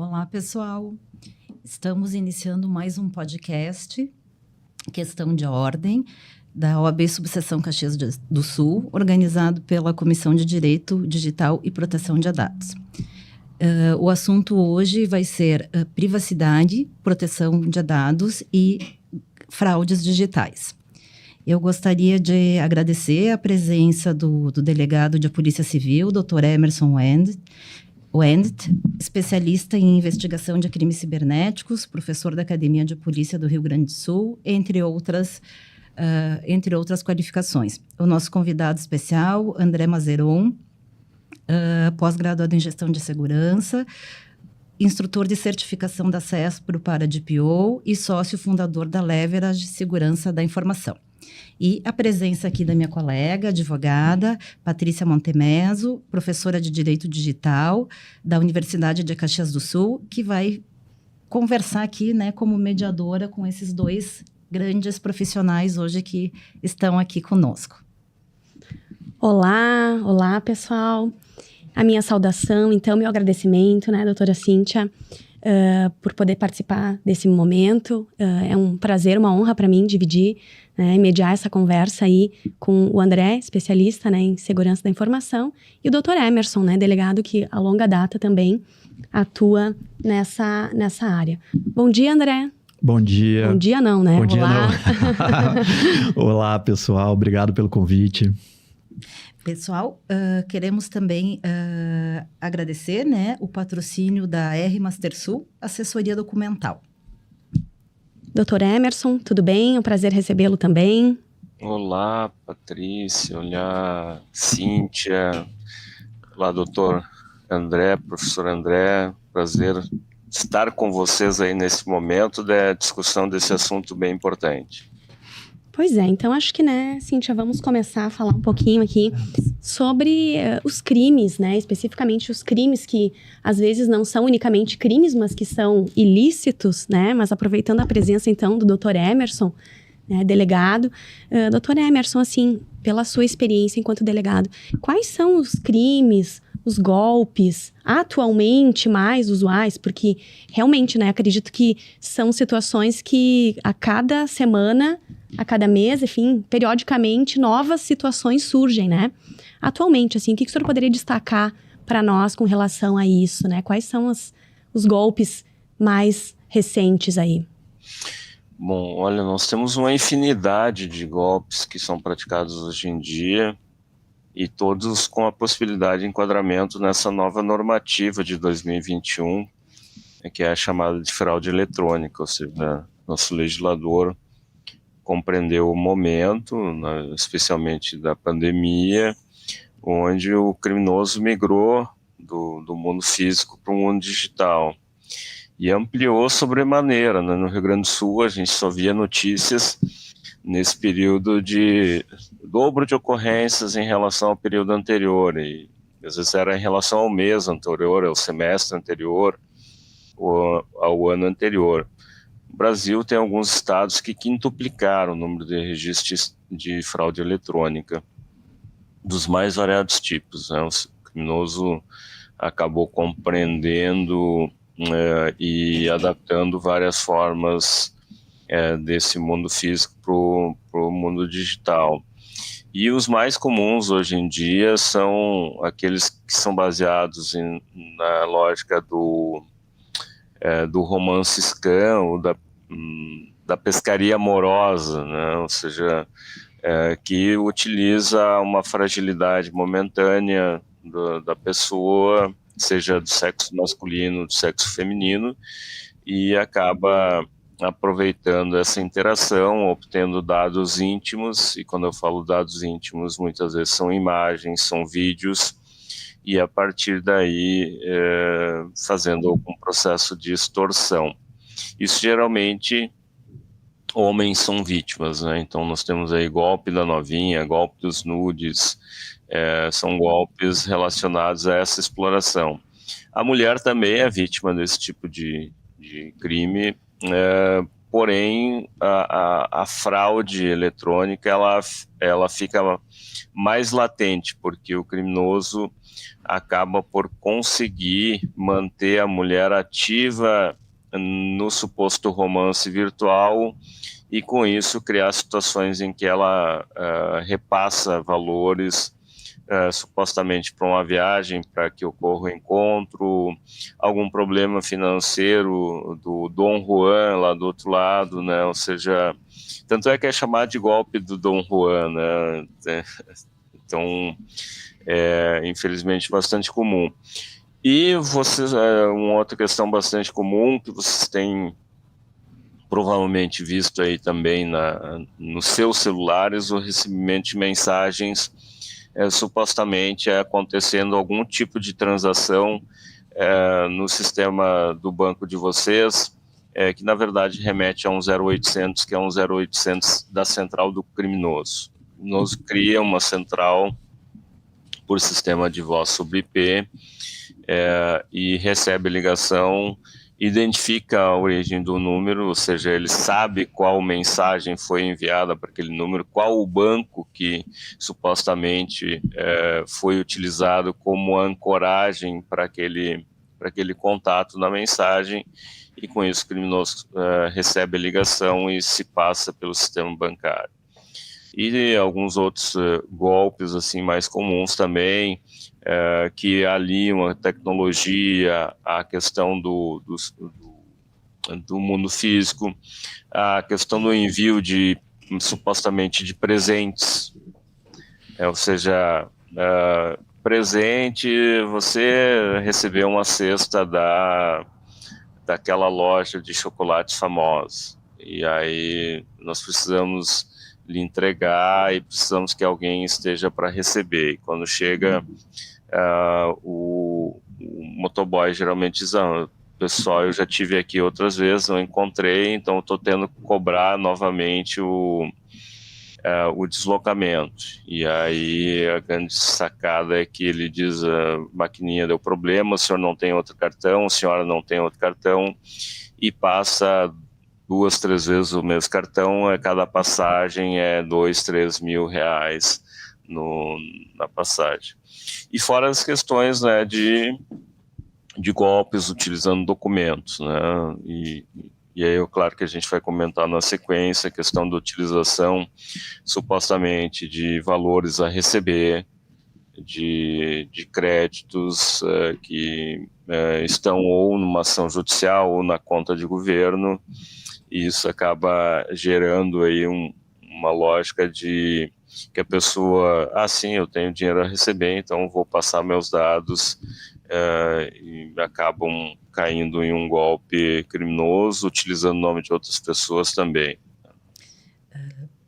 Olá, pessoal. Estamos iniciando mais um podcast, Questão de Ordem, da OAB Subseção Caxias do Sul, organizado pela Comissão de Direito Digital e Proteção de Dados. O assunto hoje vai ser privacidade, proteção de dados e fraudes digitais. Eu gostaria de agradecer a presença do delegado de Polícia Civil, Dr. Emerson Wendt, especialista em investigação de crimes cibernéticos, professor da Academia de Polícia do Rio Grande do Sul, entre outras qualificações. O nosso convidado especial, André Mazeron, pós-graduado em Gestão de Segurança, instrutor de certificação da CESPRO para DPO e sócio fundador da Leverage Segurança da Informação. E a presença aqui da minha colega, advogada, Patrícia Montemeso, professora de Direito Digital da Universidade de Caxias do Sul, que vai conversar aqui, né, como mediadora com esses dois grandes profissionais hoje que estão aqui conosco. Olá, pessoal. A minha saudação, então, meu agradecimento, né, doutora Cíntia, por poder participar desse momento. É um prazer, uma honra para mim dividir, né, mediar essa conversa aí com o André, especialista, né, em segurança da informação, e o doutor Emerson, né, delegado que a longa data também atua nessa área. Bom dia, André. Bom dia. Bom dia não, né? Bom dia Olá. não. Olá, pessoal. Obrigado pelo convite. Pessoal, queremos também agradecer, né, o patrocínio da R Master Sul, assessoria documental. Doutor Emerson, tudo bem? É um prazer recebê-lo também. Olá, Patrícia. Olá, Cíntia. Olá, doutor André, professor André. Prazer estar com vocês aí nesse momento da discussão desse assunto bem importante. Pois é, então acho que, né, Cíntia, vamos começar a falar um pouquinho aqui sobre os crimes, né, especificamente os crimes que às vezes não são unicamente crimes, mas que são ilícitos, né, mas aproveitando a presença então do Dr. Emerson, né, delegado. Dr. Emerson, assim, pela sua experiência enquanto delegado, quais são os crimes, os golpes atualmente mais usuais? Porque realmente, né, acredito que são situações que a cada semana, a cada mês, enfim, periodicamente, novas situações surgem, né? Atualmente, assim, o que o senhor poderia destacar para nós com relação a isso, né? Quais são os golpes mais recentes aí? Bom, olha, nós temos uma infinidade de golpes que são praticados hoje em dia e todos com a possibilidade de enquadramento nessa nova normativa de 2021, que é a chamada de fraude eletrônica, ou seja, nosso legislador compreendeu o momento, né, especialmente da pandemia, onde o criminoso migrou do mundo físico para o mundo digital e ampliou sobremaneira, né? No Rio Grande do Sul a gente só via notícias nesse período de dobro de ocorrências em relação ao período anterior, e às vezes era em relação ao mês anterior, ao semestre anterior, ou ao ano anterior. O Brasil tem alguns estados que quintuplicaram o número de registros de fraude eletrônica, dos mais variados tipos, né? O criminoso acabou compreendendo e adaptando várias formas desse mundo físico para o mundo digital. E os mais comuns hoje em dia são aqueles que são baseados na lógica do romance scam, ou da pescaria amorosa, né? Ou seja, que utiliza uma fragilidade momentânea da pessoa, seja do sexo masculino, do sexo feminino, e acaba aproveitando essa interação, obtendo dados íntimos, e quando eu falo dados íntimos, muitas vezes são imagens, são vídeos, e a partir daí fazendo algum processo de extorsão. Isso geralmente homens são vítimas, né? Então nós temos aí golpe da novinha, golpe dos nudes, são golpes relacionados a essa exploração. A mulher também é vítima desse tipo de crime, porém a fraude eletrônica ela fica mais latente, porque o criminoso acaba por conseguir manter a mulher ativa no suposto romance virtual e com isso criar situações em que ela repassa valores supostamente para uma viagem, para que ocorra o encontro, algum problema financeiro do Dom Juan lá do outro lado, né? Ou seja, tanto é que é chamado de golpe do Dom Juan, né? Então, infelizmente, bastante comum. E uma outra questão bastante comum que vocês têm provavelmente visto aí também nos seus celulares, o recebimento de mensagens supostamente acontecendo algum tipo de transação no sistema do banco de vocês, que na verdade remete a um 0800, que é um 0800 da central do criminoso. O criminoso cria uma central por sistema de voz sobre IP e recebe a ligação, identifica a origem do número, ou seja, ele sabe qual mensagem foi enviada para aquele número, qual o banco que supostamente foi utilizado como ancoragem para aquele contato na mensagem, e com isso o criminoso recebe a ligação e se passa pelo sistema bancário. E alguns outros golpes assim mais comuns também, que aliam a tecnologia, a questão do mundo físico, a questão do envio supostamente de presentes, ou seja, presente, você recebeu uma cesta daquela loja de chocolates famosos, e aí nós precisamos lhe entregar e precisamos que alguém esteja para receber. E quando chega, o motoboy geralmente diz: pessoal, eu já tive aqui outras vezes, não encontrei, então estou tendo que cobrar novamente o deslocamento. E aí a grande sacada é que ele diz: a maquininha deu problema, o senhor não tem outro cartão, a senhora não tem outro cartão, e passa 2, 3 vezes o mesmo cartão, cada passagem é 2, 3 mil reais na passagem. E fora as questões, né, de golpes utilizando documentos, né, e aí, claro que a gente vai comentar na sequência a questão da utilização supostamente de valores a receber, de créditos que estão ou numa ação judicial ou na conta de governo. E isso acaba gerando aí uma lógica de que a pessoa, sim, eu tenho dinheiro a receber, então vou passar meus dados, e acabam caindo em um golpe criminoso, utilizando o nome de outras pessoas também.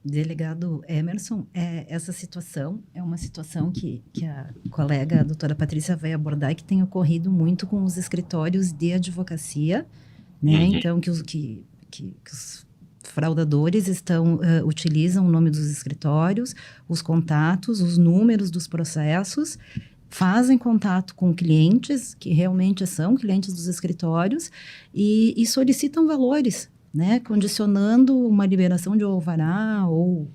Delegado Emerson, essa situação é uma situação que a colega, a doutora Patrícia, vai abordar, que tem ocorrido muito com os escritórios de advocacia, né? Então, que os fraudadores utilizam o nome dos escritórios, os contatos, os números dos processos, fazem contato com clientes, que realmente são clientes dos escritórios, e solicitam valores, né, condicionando uma liberação de alvará ou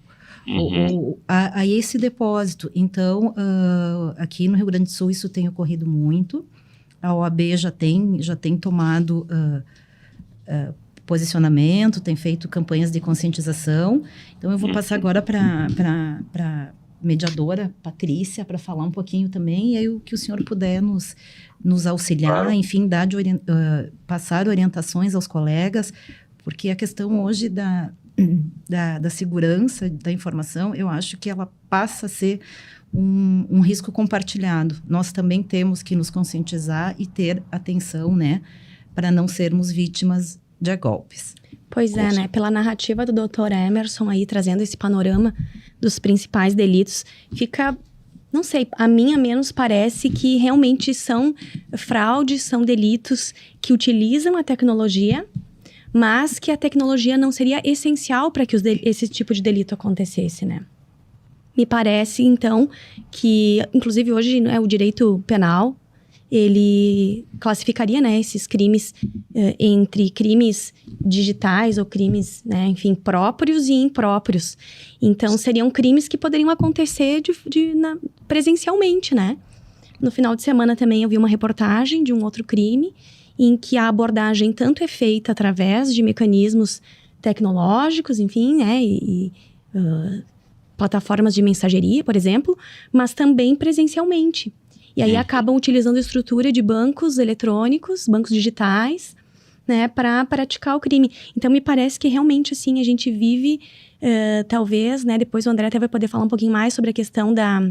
a esse depósito. Então, aqui no Rio Grande do Sul isso tem ocorrido muito. A OAB já tem tomado posicionamento, tem feito campanhas de conscientização. Então, eu vou passar agora para mediadora Patrícia para falar um pouquinho também, e aí o que o senhor puder nos auxiliar, enfim, passar orientações aos colegas, porque a questão hoje da segurança da informação, eu acho que ela passa a ser um risco compartilhado. Nós também temos que nos conscientizar e ter atenção, né, para não sermos vítimas de golpes. Pois é, né? Pela narrativa do Dr. Emerson aí, trazendo esse panorama dos principais delitos, fica, não sei, a mim, a menos, parece que realmente são fraudes, são delitos que utilizam a tecnologia, mas que a tecnologia não seria essencial para que esse tipo de delito acontecesse, né? Me parece, então, que, inclusive hoje, o direito penal, ele classificaria, né, esses crimes entre crimes digitais ou crimes, né, enfim, próprios e impróprios. Então, seriam crimes que poderiam acontecer presencialmente, né? No final de semana também eu vi uma reportagem de um outro crime em que a abordagem tanto é feita através de mecanismos tecnológicos, enfim, né, plataformas de mensageria, por exemplo, mas também presencialmente. E aí acabam utilizando a estrutura de bancos eletrônicos, bancos digitais, né, para praticar o crime. Então, me parece que realmente, assim, a gente vive, talvez, né, depois o André até vai poder falar um pouquinho mais sobre a questão da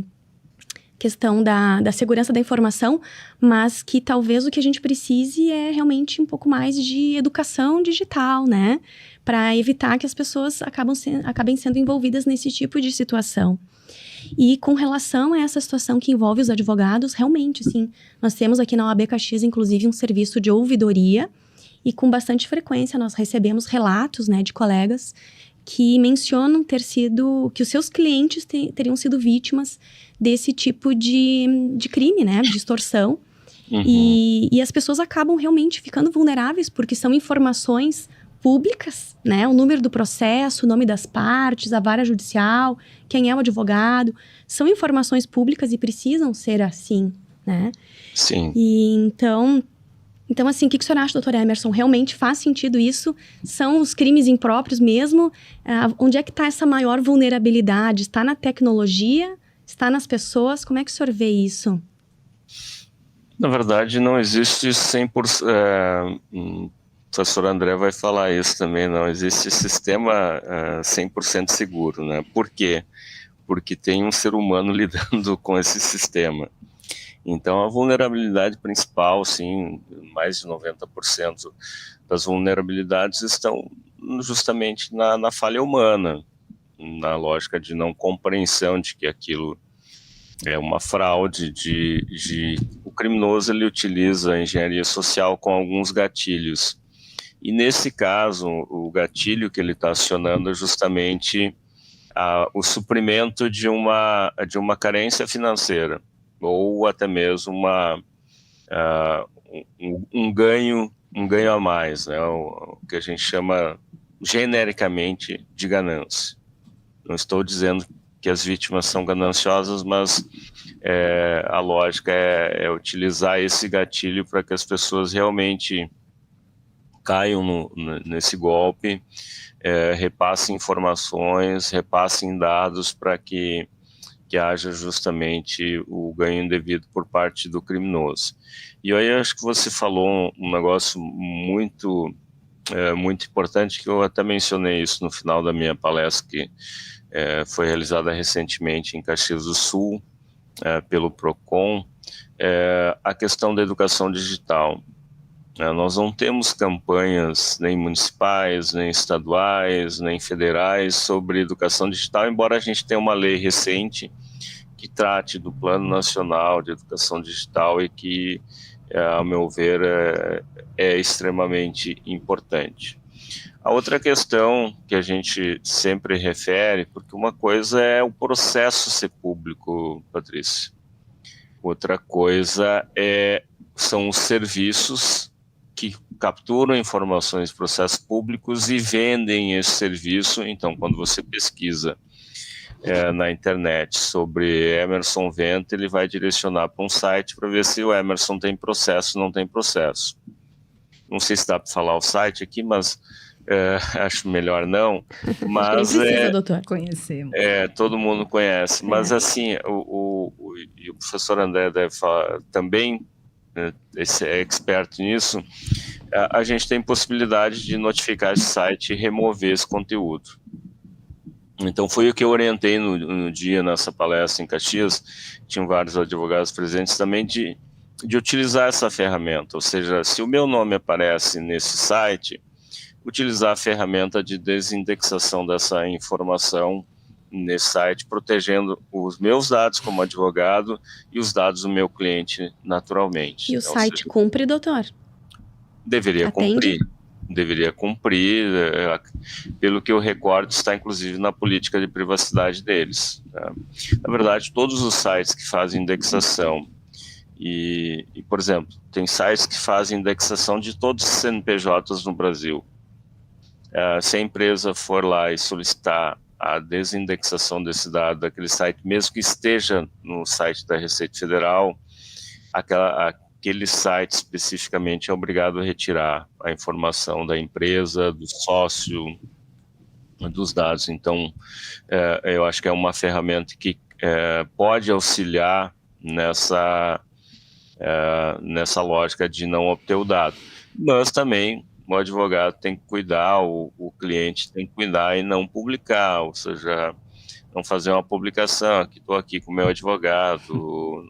segurança da informação, mas que talvez o que a gente precise é realmente um pouco mais de educação digital, né? Para evitar que as pessoas acabem sendo envolvidas nesse tipo de situação. E com relação a essa situação que envolve os advogados, realmente, sim, nós temos aqui na OAB Caxias, inclusive, um serviço de ouvidoria, e com bastante frequência nós recebemos relatos, né, de colegas que mencionam que os seus clientes teriam sido vítimas desse tipo de crime, né, de extorsão. E as pessoas acabam realmente ficando vulneráveis porque são informações públicas, né, o número do processo, o nome das partes, a vara judicial, quem é o advogado, são informações públicas e precisam ser assim, né? Sim. E então, assim, o que o senhor acha, doutor Emerson? Realmente faz sentido isso? São os crimes impróprios mesmo? Onde é que está essa maior vulnerabilidade? Está na tecnologia? Está nas pessoas? Como é que o senhor vê isso? Na verdade, não existe 100%... o professor André vai falar isso também, não existe sistema 100% seguro, né? Por quê? Porque tem um ser humano lidando com esse sistema. Então, a vulnerabilidade principal, sim, mais de 90% das vulnerabilidades estão justamente na falha humana, na lógica de não compreensão de que aquilo é uma fraude, o criminoso ele utiliza a engenharia social com alguns gatilhos. E nesse caso, o gatilho que ele está acionando é justamente o suprimento de uma carência financeira, ou até mesmo um ganho a mais, né? O que a gente chama genericamente de ganância. Não estou dizendo que as vítimas são gananciosas, mas a lógica é utilizar esse gatilho para que as pessoas realmente caiam nesse golpe, repassem informações, repassem dados para que haja justamente o ganho indevido por parte do criminoso. E aí acho que você falou um negócio muito importante, que eu até mencionei isso no final da minha palestra, que foi realizada recentemente em Caxias do Sul, pelo PROCON, a questão da educação digital. Nós não temos campanhas nem municipais, nem estaduais, nem federais sobre educação digital, embora a gente tenha uma lei recente que trate do Plano Nacional de Educação Digital e que, ao meu ver, é extremamente importante. A outra questão que a gente sempre refere, porque uma coisa é o processo ser público, Patrícia, outra coisa são os serviços que capturam informações de processos públicos e vendem esse serviço. Então, quando você pesquisa na internet sobre Emerson Venta, ele vai direcionar para um site para ver se o Emerson tem processo ou não tem processo. Não sei se dá para falar o site aqui, mas acho melhor não. Mas precisa, doutor. Conhecemos. Todo mundo conhece. Mas assim, o professor André deve falar também, esse é expert nisso, a gente tem possibilidade de notificar esse site e remover esse conteúdo. Então foi o que eu orientei no dia, nessa palestra em Caxias, tinham vários advogados presentes também, de utilizar essa ferramenta, ou seja, se o meu nome aparece nesse site, utilizar a ferramenta de desindexação dessa informação nesse site, protegendo os meus dados como advogado e os dados do meu cliente naturalmente. E o site cumpre, doutor? Deveria cumprir, pelo que eu recordo, está inclusive na política de privacidade deles. Né? Na verdade, todos os sites que fazem indexação por exemplo, tem sites que fazem indexação de todos os CNPJs no Brasil. Se a empresa for lá e solicitar a desindexação desse dado daquele site, mesmo que esteja no site da Receita Federal, aquele site especificamente é obrigado a retirar a informação da empresa, do sócio, dos dados. Então, eu acho que é uma ferramenta que pode auxiliar nessa lógica de não obter o dado. Mas também o advogado tem que cuidar, o cliente tem que cuidar e não publicar, ou seja, não fazer uma publicação, que estou aqui com o meu advogado,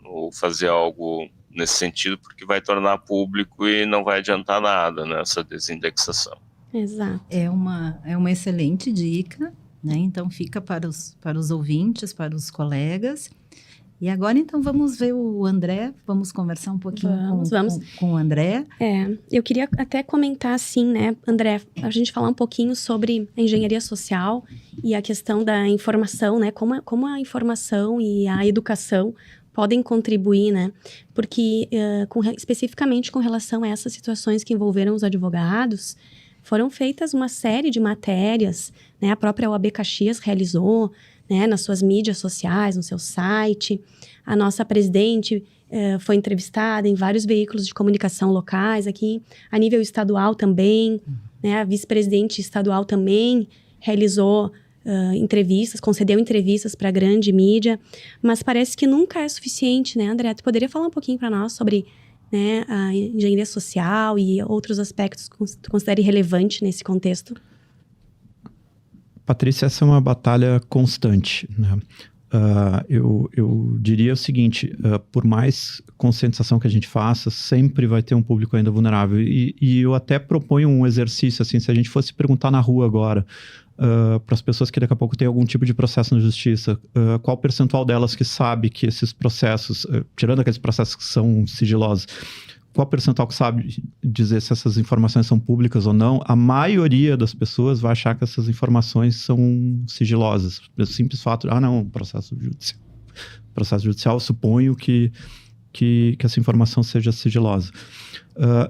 ou fazer algo nesse sentido, porque vai tornar público e não vai adiantar nada nessa desindexação. Exato. É uma excelente dica, né? Então fica para os ouvintes, para os colegas. E agora, então, vamos ver o André, vamos conversar um pouquinho com o André. Eu queria até comentar assim, né, André, a gente falar um pouquinho sobre a engenharia social e a questão da informação, né, como a informação e a educação podem contribuir, né, porque especificamente com relação a essas situações que envolveram os advogados, foram feitas uma série de matérias, né, a própria OAB Caxias realizou, né, nas suas mídias sociais, no seu site. A nossa presidente foi entrevistada em vários veículos de comunicação locais aqui, a nível estadual também, né, a vice-presidente estadual também realizou entrevistas, concedeu entrevistas para a grande mídia, mas parece que nunca é suficiente, né, André? Tu poderia falar um pouquinho para nós sobre, né, a engenharia social e outros aspectos que tu considere relevante nesse contexto? Patrícia, essa é uma batalha constante, né? Eu diria o seguinte, por mais conscientização que a gente faça, sempre vai ter um público ainda vulnerável. E eu até proponho um exercício, assim, se a gente fosse perguntar na rua agora, para as pessoas que daqui a pouco têm algum tipo de processo na justiça, qual o percentual delas que sabe que esses processos, tirando aqueles processos que são sigilosos, qual percentual que sabe dizer se essas informações são públicas ou não? A maioria das pessoas vai achar que essas informações são sigilosas. Pelo simples fato de, não, processo judicial, eu suponho que essa informação seja sigilosa.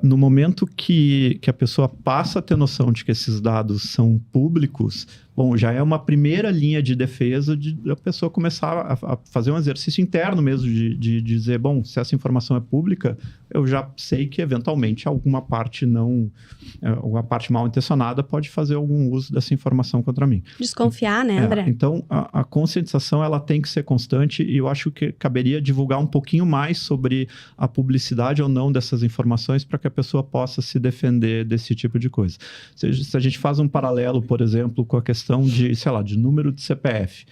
No momento que a pessoa passa a ter noção de que esses dados são públicos, bom, já é uma primeira linha de defesa a pessoa começar a fazer um exercício interno mesmo de dizer, bom, se essa informação é pública, eu já sei que eventualmente alguma parte mal intencionada pode fazer algum uso dessa informação contra mim. Desconfiar, né, André? Então, a conscientização ela tem que ser constante e eu acho que caberia divulgar um pouquinho mais sobre a publicidade ou não dessas informações para que a pessoa possa se defender desse tipo de coisa. Se a gente faz um paralelo, por exemplo, com a questão de número de CPF,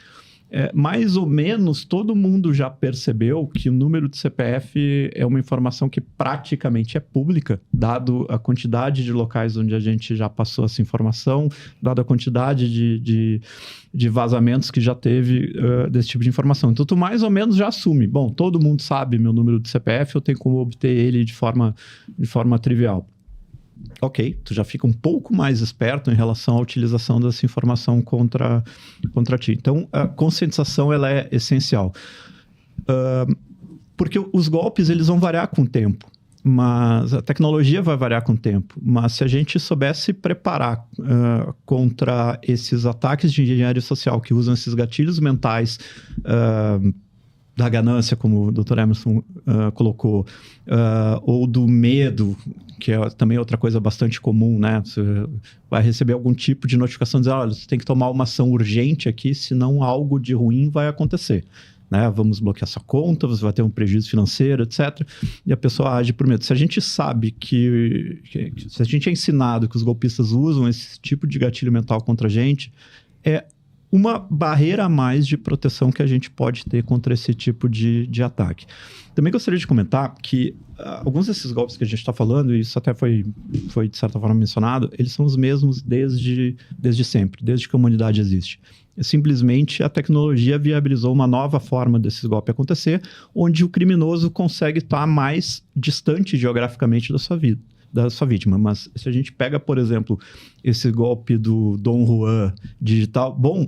mais ou menos todo mundo já percebeu que o número de CPF é uma informação que praticamente é pública, dado a quantidade de locais onde a gente já passou essa informação, dado a quantidade de vazamentos que já teve desse tipo de informação. Então, tu mais ou menos já assume, bom, todo mundo sabe meu número de CPF, eu tenho como obter ele de forma trivial. Ok, tu já fica um pouco mais esperto em relação à utilização dessa informação contra ti. Então, a conscientização ela é essencial. Porque os golpes eles vão variar com o tempo, mas a tecnologia vai variar com o tempo. Mas se a gente soubesse preparar contra esses ataques de engenharia social que usam esses gatilhos mentais da ganância, como o Dr. Emerson colocou, ou do medo, que é também outra coisa bastante comum, né? Você vai receber algum tipo de notificação dizendo, olha, você tem que tomar uma ação urgente aqui, senão algo de ruim vai acontecer. Né? Vamos bloquear sua conta, você vai ter um prejuízo financeiro, etc. E a pessoa age por medo. Se a gente sabe se a gente é ensinado que os golpistas usam esse tipo de gatilho mental contra a gente, é uma barreira a mais de proteção que a gente pode ter contra esse tipo de ataque. Também gostaria de comentar que alguns desses golpes que a gente está falando, e isso até foi de certa forma mencionado, eles são os mesmos desde sempre, desde que a humanidade existe. Simplesmente a tecnologia viabilizou uma nova forma desses golpes acontecer, onde o criminoso consegue estar mais distante geograficamente da sua vítima. Mas se a gente pega, por exemplo, esse golpe do Dom Juan digital, bom,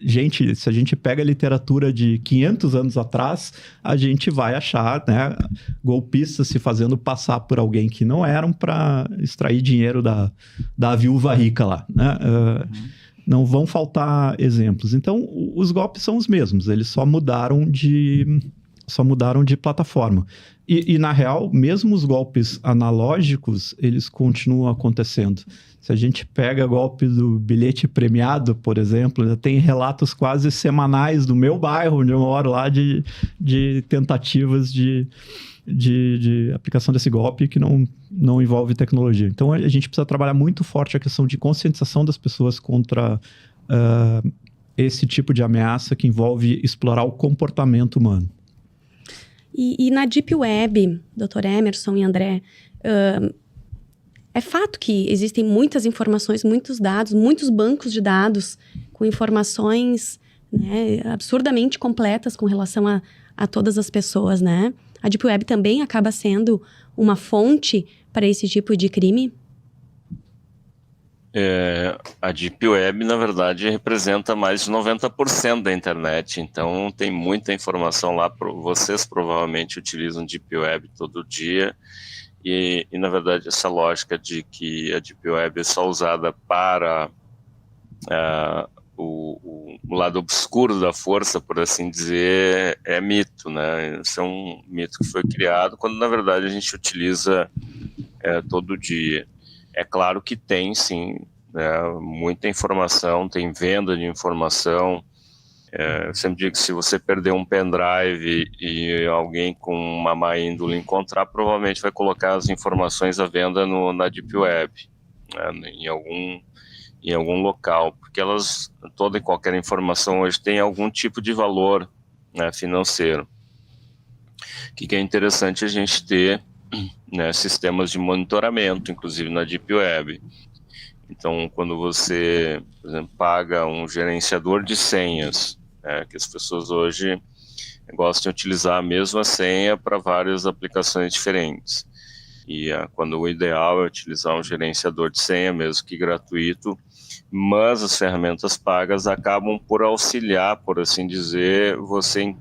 gente, se a gente pega a literatura de 500 anos atrás, a gente vai achar, né, golpistas se fazendo passar por alguém que não eram para extrair dinheiro da viúva rica lá, né? Não vão faltar exemplos. Então, os golpes são os mesmos, eles só mudaram de plataforma. E, na real, mesmo os golpes analógicos, eles continuam acontecendo. Se a gente pega golpe do bilhete premiado, por exemplo, tem relatos quase semanais do meu bairro, onde eu moro lá, de tentativas de aplicação desse golpe que não envolve tecnologia. Então, a gente precisa trabalhar muito forte a questão de conscientização das pessoas contra esse tipo de ameaça que envolve explorar o comportamento humano. E na Deep Web, Dr. Emerson e André, é fato que existem muitas informações, muitos dados, muitos bancos de dados com informações, né, absurdamente completas com relação a todas as pessoas, né? A Deep Web também acaba sendo uma fonte para esse tipo de crime? A Deep Web, na verdade, representa mais de 90% da internet, então tem muita informação lá. Vocês provavelmente utilizam Deep Web todo dia, e na verdade essa lógica de que a Deep Web é só usada para o lado obscuro da força, por assim dizer, é mito, né? Isso é um mito que foi criado, quando na verdade a gente utiliza todo dia. É claro que tem, sim, muita informação, tem venda de informação. Eu sempre digo que se você perder um pendrive e alguém com uma má índole encontrar, provavelmente vai colocar as informações à venda na Deep Web, né, em algum local, porque toda e qualquer informação hoje tem algum tipo de valor, né, financeiro. O que é interessante a gente ter, né, sistemas de monitoramento, inclusive na Deep Web. Então, quando você, por exemplo, paga um gerenciador de senhas, que as pessoas hoje gostam de utilizar a mesma senha para várias aplicações diferentes. E quando o ideal é utilizar um gerenciador de senha, mesmo que gratuito, mas as ferramentas pagas acabam por auxiliar, por assim dizer, você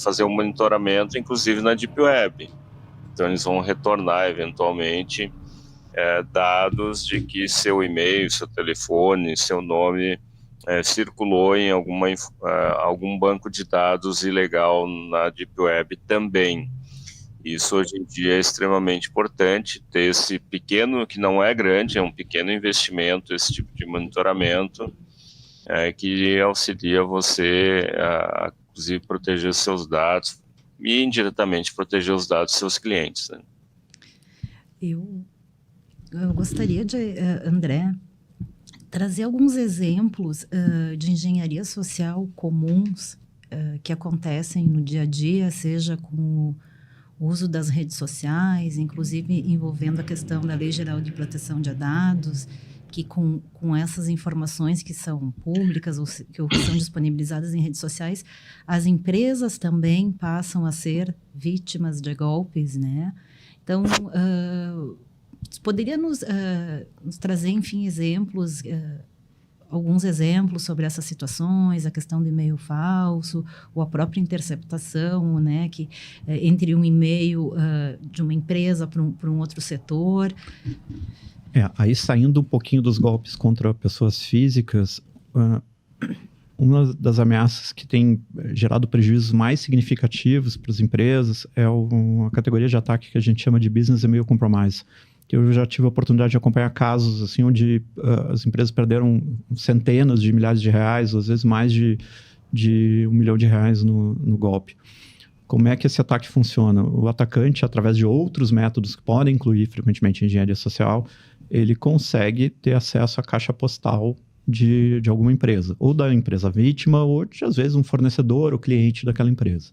fazer um monitoramento, inclusive na Deep Web. Então, eles vão retornar, eventualmente, dados de que seu e-mail, seu telefone, seu nome circulou em algum banco de dados ilegal na Deep Web também. Isso, hoje em dia, é extremamente importante, ter esse pequeno, que não é grande, é um pequeno investimento, esse tipo de monitoramento, que auxilia você a, inclusive, proteger seus dados e, indiretamente, proteger os dados dos seus clientes, né? Eu gostaria de, André, trazer alguns exemplos de engenharia social comuns que acontecem no dia a dia, seja com o uso das redes sociais, inclusive envolvendo a questão da Lei Geral de Proteção de Dados, que com essas informações que são públicas ou que são disponibilizadas em redes sociais, as empresas também passam a ser vítimas de golpes, né? Então, poderia nos trazer, enfim, exemplos, alguns exemplos sobre essas situações, a questão do e-mail falso, ou a própria interceptação, né, que, entre um e-mail de uma empresa para um outro setor. Aí saindo um pouquinho dos golpes contra pessoas físicas, uma das ameaças que tem gerado prejuízos mais significativos para as empresas é uma categoria de ataque que a gente chama de Business Email Compromise. Eu já tive a oportunidade de acompanhar casos assim, onde as empresas perderam centenas de milhares de reais, ou às vezes mais de R$1 milhão no golpe. Como é que esse ataque funciona? O atacante, através de outros métodos que podem incluir frequentemente engenharia social, ele consegue ter acesso à caixa postal de alguma empresa, ou da empresa vítima, ou de, às vezes, um fornecedor ou cliente daquela empresa.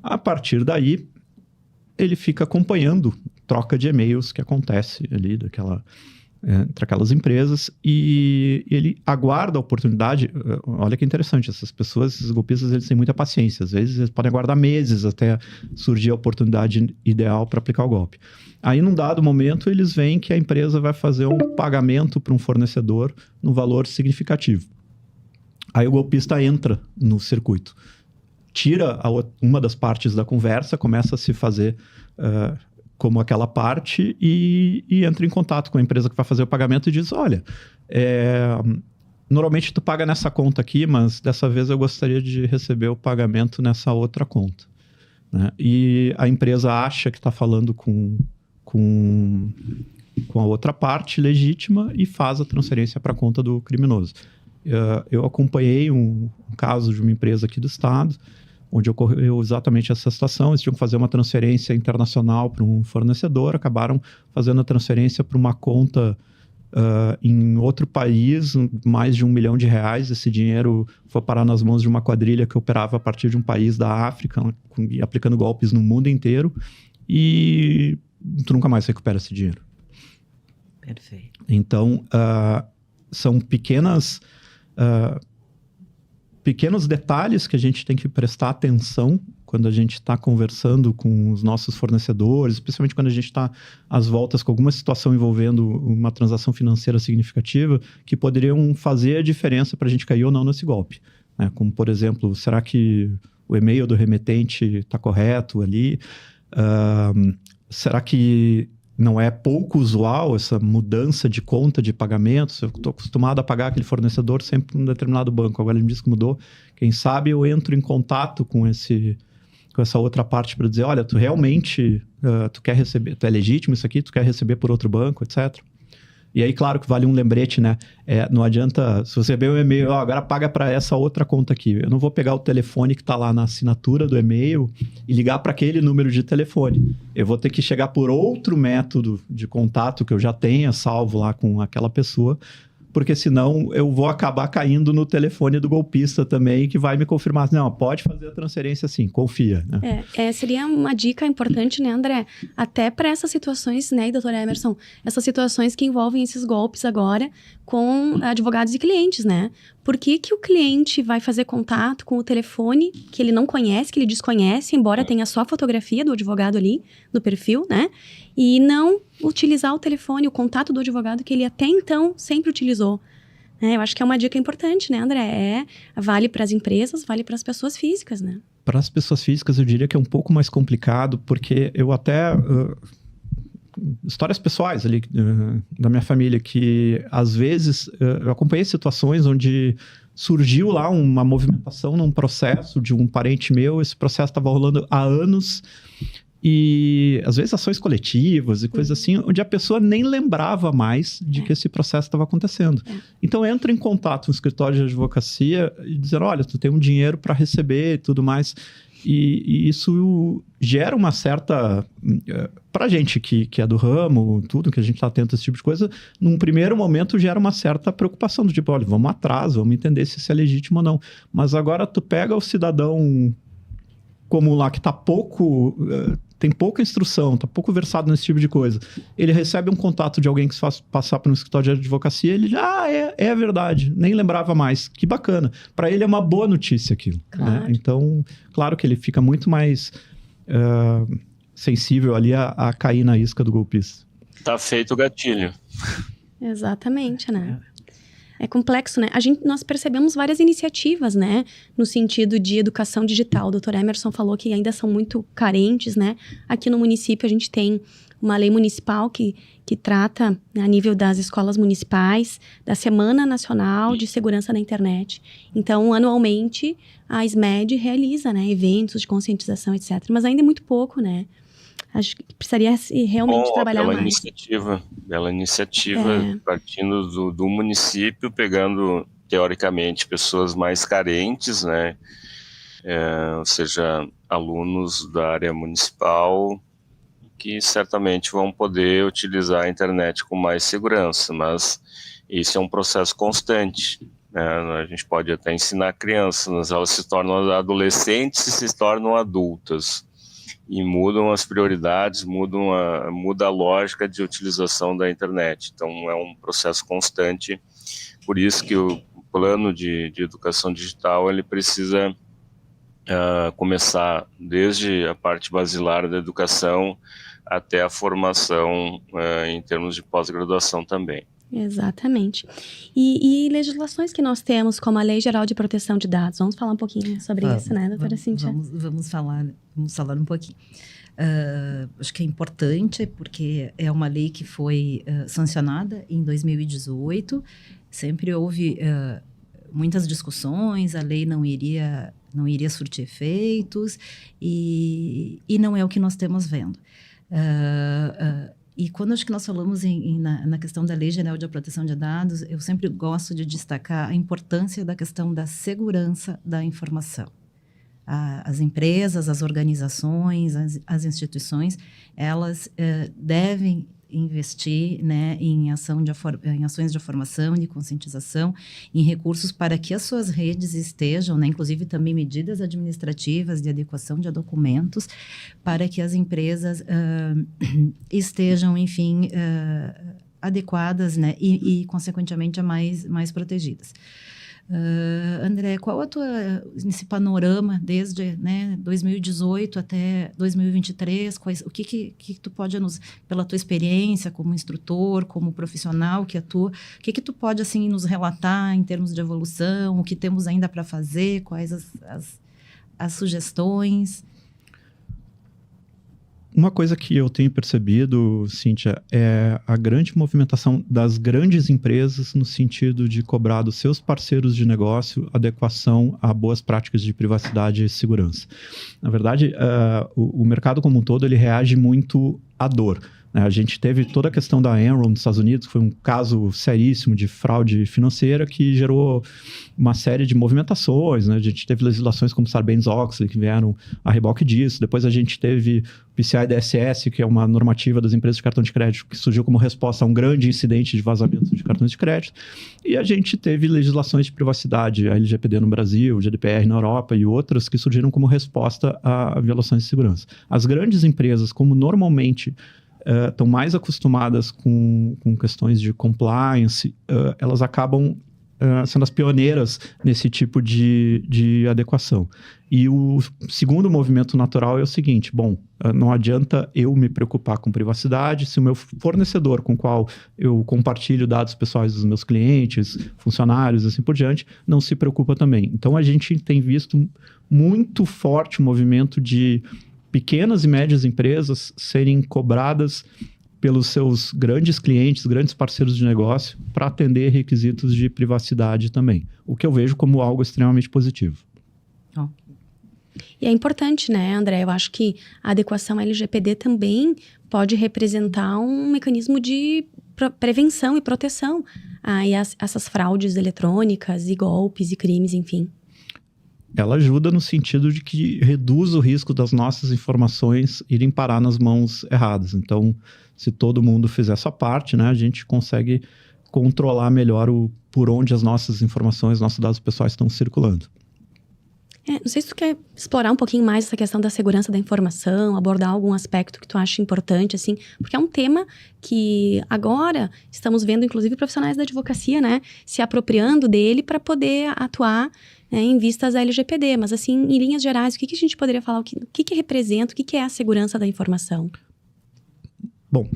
A partir daí, ele fica acompanhando troca de e-mails que acontece ali entre aquelas empresas, e ele aguarda a oportunidade. Olha que interessante, essas pessoas, esses golpistas, eles têm muita paciência. Às vezes eles podem aguardar meses até surgir a oportunidade ideal para aplicar o golpe. Aí, num dado momento, eles veem que a empresa vai fazer um pagamento para um fornecedor num valor significativo. Aí o golpista entra no circuito, tira uma das partes da conversa, começa a se fazer como aquela parte e entra em contato com a empresa que vai fazer o pagamento e diz, olha, normalmente tu paga nessa conta aqui, mas dessa vez eu gostaria de receber o pagamento nessa outra conta. Né? E a empresa acha que está falando com a outra parte legítima e faz a transferência para a conta do criminoso. Eu acompanhei um caso de uma empresa aqui do estado, onde ocorreu exatamente essa situação. Eles tinham que fazer uma transferência internacional para um fornecedor, acabaram fazendo a transferência para uma conta em outro país, mais de R$1 milhão. Esse dinheiro foi parar nas mãos de uma quadrilha que operava a partir de um país da África, aplicando golpes no mundo inteiro, e tu nunca mais recupera esse dinheiro. Perfeito. Então, são pequenos detalhes que a gente tem que prestar atenção quando a gente está conversando com os nossos fornecedores, especialmente quando a gente está às voltas com alguma situação envolvendo uma transação financeira significativa, que poderiam fazer a diferença para a gente cair ou não nesse golpe. Né? Como, por exemplo, será que o e-mail do remetente está correto ali? Será que não é pouco usual essa mudança de conta de pagamentos? Eu estou acostumado a pagar aquele fornecedor sempre num determinado banco. Agora ele me diz que mudou. Quem sabe eu entro em contato com essa outra parte para dizer, olha, tu realmente tu quer receber, tu é legítimo isso aqui, tu quer receber por outro banco, etc. E aí, claro que vale um lembrete, né? Não adianta, se você receber um e-mail, agora paga para essa outra conta aqui. Eu não vou pegar o telefone que está lá na assinatura do e-mail e ligar para aquele número de telefone. Eu vou ter que chegar por outro método de contato que eu já tenha salvo lá com aquela pessoa, porque senão eu vou acabar caindo no telefone do golpista também, que vai me confirmar, não, pode fazer a transferência sim, confia. Né? Seria uma dica importante, né, André? Até para essas situações, né, doutor Emerson, essas situações que envolvem esses golpes agora com advogados e clientes, né? Por que o cliente vai fazer contato com o telefone que ele não conhece, que ele desconhece, embora tenha só a fotografia do advogado ali no perfil, né? E não utilizar o telefone, o contato do advogado que ele até então sempre utilizou. Eu acho que é uma dica importante, né, André? Vale para as empresas, vale para as pessoas físicas, né? Para as pessoas físicas, eu diria que é um pouco mais complicado, porque eu até... histórias pessoais ali da minha família, que às vezes eu acompanhei situações onde surgiu lá uma movimentação num processo de um parente meu, esse processo estava rolando há anos, e às vezes ações coletivas e coisas assim, onde a pessoa nem lembrava mais de que esse processo estava acontecendo. Então entra em contato no escritório de advocacia e dizer, olha, tu tem um dinheiro para receber e tudo mais. E isso gera uma certa... Para a gente que é do ramo, tudo que a gente está atento a esse tipo de coisa, num primeiro momento gera uma certa preocupação do tipo, olha, vamos atrás, vamos entender se isso é legítimo ou não. Mas agora tu pega o cidadão comum lá que está tem pouca instrução, está pouco versado nesse tipo de coisa. Ele recebe um contato de alguém que se faz passar por um escritório de advocacia, ele diz, é verdade, nem lembrava mais. Que bacana. Para ele é uma boa notícia aquilo. Claro. Né? Então, claro que ele fica muito mais sensível ali a cair na isca do golpista. Tá feito o gatilho. Exatamente, né? É complexo, né? Nós percebemos várias iniciativas, né? No sentido de educação digital. O doutor Emerson falou que ainda são muito carentes, né? Aqui no município a gente tem uma lei municipal que trata, a nível das escolas municipais, da Semana Nacional de Segurança na Internet. Então, anualmente, a SMED realiza, né, eventos de conscientização, etc. Mas ainda é muito pouco, né? Acho que precisaria realmente trabalhar mais. Bela iniciativa, partindo do município, pegando, teoricamente, pessoas mais carentes, né? Ou seja, alunos da área municipal, que certamente vão poder utilizar a internet com mais segurança, mas isso é um processo constante. Né? A gente pode até ensinar crianças, mas elas se tornam adolescentes e se tornam adultas. E mudam as prioridades, muda a lógica de utilização da internet. Então, é um processo constante. Por isso que o plano de educação digital ele precisa começar desde a parte basilar da educação até a formação em termos de pós-graduação também. Exatamente. E legislações que nós temos, como a Lei Geral de Proteção de Dados. Vamos falar um pouquinho sobre isso, né, doutora Cíntia? Vamos falar um pouquinho. Acho que é importante, porque é uma lei que foi sancionada em 2018. Sempre houve muitas discussões, a lei não iria surtir efeitos, e não é o que nós temos vendo. E quando acho que nós falamos na questão da Lei Geral de Proteção de Dados, eu sempre gosto de destacar a importância da questão da segurança da informação. As empresas, as organizações, as instituições, elas devem investir, né, em ações de formação, de conscientização, em recursos para que as suas redes estejam, né, inclusive também medidas administrativas de adequação de documentos, para que as empresas estejam, enfim, adequadas, né, e consequentemente, mais protegidas. André, qual esse panorama desde 2018 até 2023? O que tu pode pela tua experiência como instrutor, como profissional que atua, o que tu pode assim nos relatar em termos de evolução, o que temos ainda para fazer, quais as sugestões? Uma coisa que eu tenho percebido, Cíntia, é a grande movimentação das grandes empresas no sentido de cobrar dos seus parceiros de negócio adequação a boas práticas de privacidade e segurança. Na verdade, o mercado como um todo, ele reage muito à dor. A gente teve toda a questão da Enron nos Estados Unidos, que foi um caso seríssimo de fraude financeira que gerou uma série de movimentações, né? A gente teve legislações como Sarbanes-Oxley, que vieram a reboque disso. Depois a gente teve o PCI-DSS, que é uma normativa das empresas de cartão de crédito, que surgiu como resposta a um grande incidente de vazamento de cartões de crédito. E a gente teve legislações de privacidade, a LGPD no Brasil, o GDPR na Europa e outras que surgiram como resposta a violações de segurança. As grandes empresas, como normalmente estão mais acostumadas com questões de compliance, elas acabam sendo as pioneiras nesse tipo de adequação. E o segundo movimento natural é o seguinte: bom, não adianta eu me preocupar com privacidade se o meu fornecedor com o qual eu compartilho dados pessoais dos meus clientes, funcionários, assim por diante, não se preocupa também. Então a gente tem visto muito forte o movimento de pequenas e médias empresas serem cobradas pelos seus grandes clientes, grandes parceiros de negócio, para atender requisitos de privacidade também. O que eu vejo como algo extremamente positivo. Oh. E é importante, né, André? Eu acho que a adequação LGPD também pode representar um mecanismo de prevenção e proteção a essas fraudes eletrônicas e golpes e crimes, enfim. Ela ajuda no sentido de que reduz o risco das nossas informações irem parar nas mãos erradas. Então, se todo mundo fizer essa parte, né, a gente consegue controlar melhor por onde as nossas informações, nossos dados pessoais estão circulando. Não sei se tu quer explorar um pouquinho mais essa questão da segurança da informação, abordar algum aspecto que tu acha importante, assim, porque é um tema que agora estamos vendo, inclusive, profissionais da advocacia, né, se apropriando dele para poder atuar em vistas à LGPD, mas assim, em linhas gerais, o que a gente poderia falar, o que representa, o que é a segurança da informação? Bom,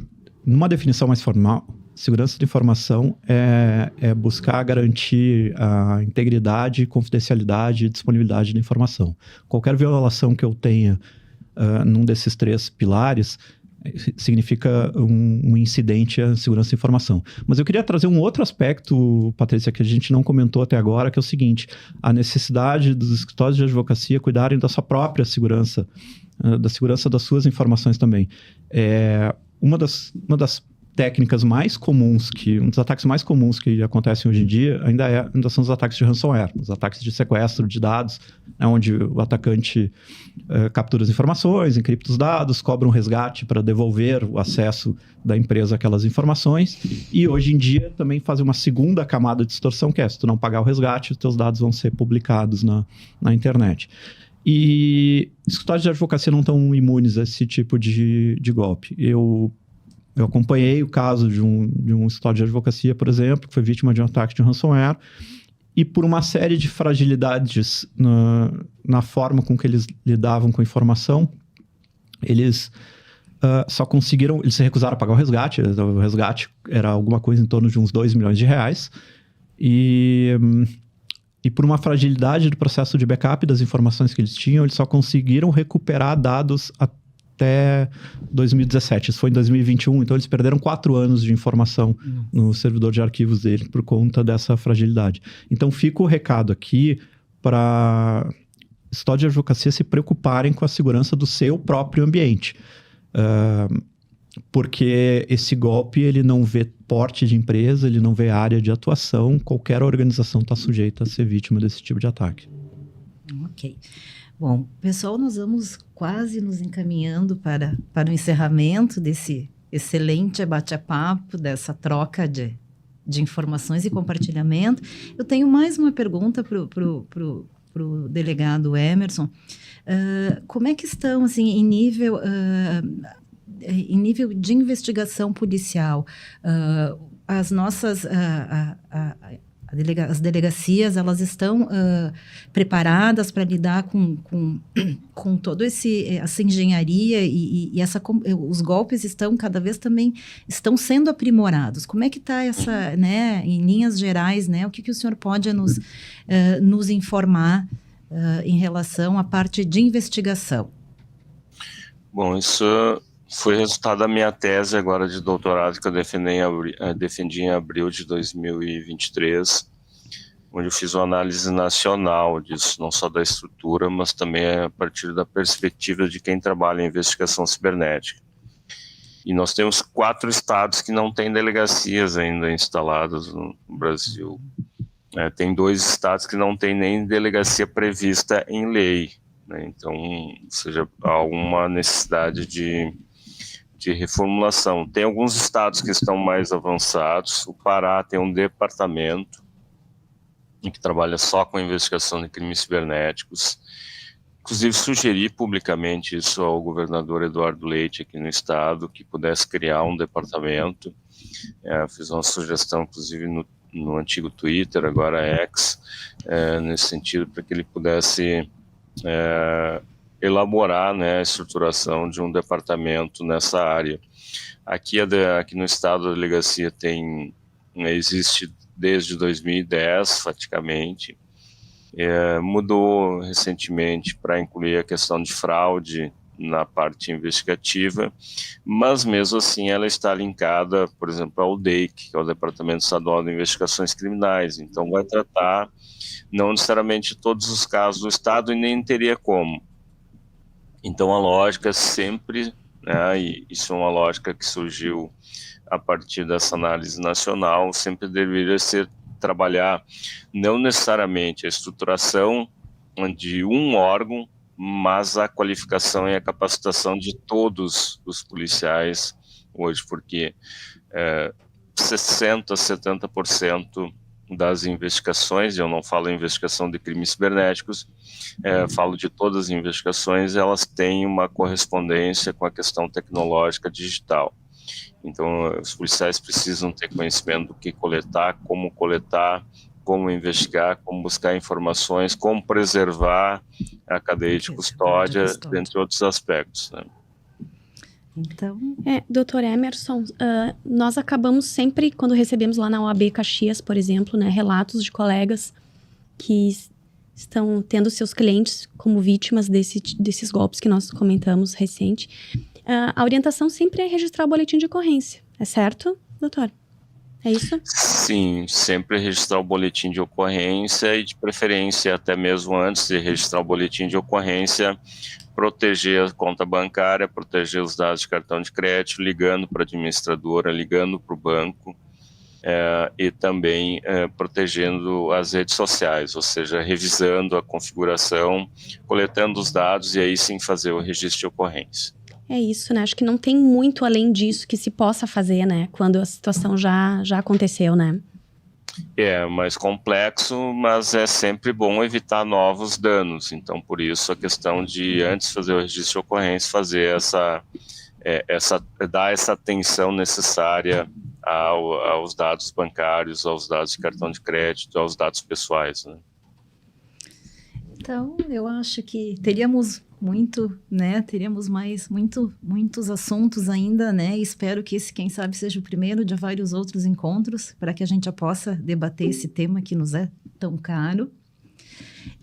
numa definição mais formal, segurança de informação é buscar garantir a integridade, confidencialidade e disponibilidade da informação. Qualquer violação que eu tenha num desses três pilares significa um incidente à segurança da informação. Mas eu queria trazer um outro aspecto, Patrícia, que a gente não comentou até agora, que é o seguinte: a necessidade dos escritórios de advocacia cuidarem da sua própria segurança, da segurança das suas informações também. Uma das técnicas mais comuns, um dos ataques mais comuns que acontecem hoje em dia ainda são os ataques de ransomware, os ataques de sequestro de dados, onde o atacante captura as informações, encripta os dados, cobra um resgate para devolver o acesso da empresa àquelas informações, e hoje em dia também faz uma segunda camada de extorsão, que é: se tu não pagar o resgate, os teus dados vão ser publicados na internet. E escritórios de advocacia não estão imunes a esse tipo de golpe. Eu acompanhei o caso de um escritório de advocacia, por exemplo, que foi vítima de um ataque de ransomware, e por uma série de fragilidades na forma com que eles lidavam com a informação, eles só conseguiram... Eles se recusaram a pagar o resgate. O resgate era alguma coisa em torno de uns R$2 milhões. E por uma fragilidade do processo de backup das informações que eles tinham, eles só conseguiram recuperar dados até 2017. Isso foi em 2021, então eles perderam 4 anos de informação no servidor de arquivos dele por conta dessa fragilidade. Então fica o recado aqui para história de advocacia se preocuparem com a segurança do seu próprio ambiente. Porque esse golpe, ele não vê porte de empresa, ele não vê área de atuação, qualquer organização está sujeita a ser vítima desse tipo de ataque. Ok. Bom, pessoal, nós vamos quase nos encaminhando para o encerramento desse excelente bate-papo, dessa troca de informações e compartilhamento. Eu tenho mais uma pergunta para o delegado Emerson. Como é que estão, assim, em nível de investigação policial? As nossas... as delegacias, elas estão preparadas para lidar com todo essa engenharia e os golpes cada vez também estão sendo aprimorados. Como é que está essa, né, em linhas gerais, né, o que o senhor pode nos informar em relação à parte de investigação? Bom, isso foi resultado da minha tese agora de doutorado que eu defendi em abril de 2023, onde eu fiz uma análise nacional disso, não só da estrutura, mas também a partir da perspectiva de quem trabalha em investigação cibernética. E nós temos 4 estados que não têm delegacias ainda instaladas no Brasil. Tem 2 estados que não têm nem delegacia prevista em lei, né? Então, ou seja, há alguma necessidade de reformulação. Tem alguns estados que estão mais avançados. O Pará tem um departamento que trabalha só com investigação de crimes cibernéticos. Inclusive, sugeri publicamente isso ao governador Eduardo Leite aqui no estado, que pudesse criar um departamento. Fiz uma sugestão, inclusive, no antigo Twitter, agora X, nesse sentido, para que ele pudesse elaborar, né, a estruturação de um departamento nessa área. Aqui no estado a delegacia existe desde 2010, praticamente. Mudou recentemente para incluir a questão de fraude na parte investigativa, mas mesmo assim ela está linkada, por exemplo, ao DEIC, que é o Departamento Estadual de Investigações Criminais. Então vai tratar não necessariamente todos os casos do estado e nem teria como. Então a lógica sempre, né, e isso é uma lógica que surgiu a partir dessa análise nacional, sempre deveria ser trabalhar não necessariamente a estruturação de um órgão, mas a qualificação e a capacitação de todos os policiais hoje, porque 60%, 70% das investigações, eu não falo em investigação de crimes cibernéticos, falo de todas as investigações, elas têm uma correspondência com a questão tecnológica digital. Então, os policiais precisam ter conhecimento do que coletar, como investigar, como buscar informações, como preservar a cadeia de custódia, dentre outros aspectos, né? Então... Doutor Emerson, nós acabamos sempre, quando recebemos lá na OAB Caxias, por exemplo, né, relatos de colegas que estão tendo seus clientes como vítimas desses golpes que nós comentamos recente. A orientação sempre é registrar o boletim de ocorrência, é certo, doutor? É isso? Sim, sempre registrar o boletim de ocorrência e, de preferência, até mesmo antes de registrar o boletim de ocorrência, proteger a conta bancária, proteger os dados de cartão de crédito, ligando para a administradora, ligando para o banco, e também protegendo as redes sociais, ou seja, revisando a configuração, coletando os dados e aí sim fazer o registro de ocorrência. É isso, né? Acho que não tem muito além disso que se possa fazer, né? Quando a situação já aconteceu, né? É mais complexo, mas é sempre bom evitar novos danos. Então, por isso, a questão de, antes de fazer o registro de ocorrência, fazer dar essa atenção necessária aos dados bancários, aos dados de cartão de crédito, aos dados pessoais, né? Então, eu acho que teríamos muito, né? Teremos muitos assuntos ainda, né? Espero que esse, quem sabe, seja o primeiro de vários outros encontros para que a gente possa debater esse tema que nos é tão caro.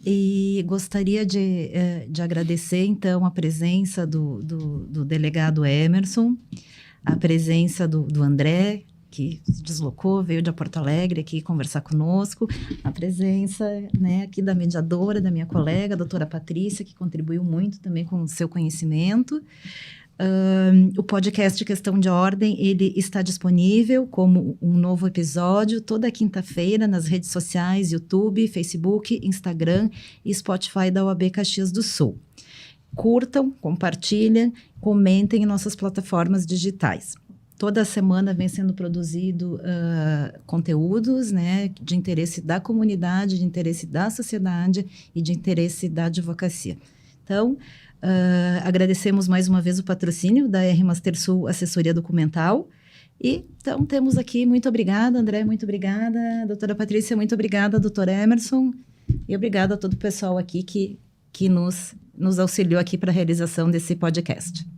E gostaria de agradecer, então, a presença do delegado Emerson, a presença do André, que se deslocou, veio de Porto Alegre aqui conversar conosco, a presença, né, aqui da mediadora, da minha colega, a doutora Patrícia, que contribuiu muito também com o seu conhecimento. O podcast Questão de Ordem, ele está disponível como um novo episódio toda quinta-feira nas redes sociais, YouTube, Facebook, Instagram e Spotify da OAB Caxias do Sul. Curtam, compartilhem, comentem em nossas plataformas digitais. Toda semana vem sendo produzido conteúdos, né, de interesse da comunidade, de interesse da sociedade e de interesse da advocacia. Então, agradecemos mais uma vez o patrocínio da R Master Sul Assessoria Documental. E, então, temos aqui, muito obrigada, André, muito obrigada, doutora Patrícia, muito obrigada, doutor Emerson, e obrigada a todo o pessoal aqui que nos auxiliou aqui para a realização desse podcast.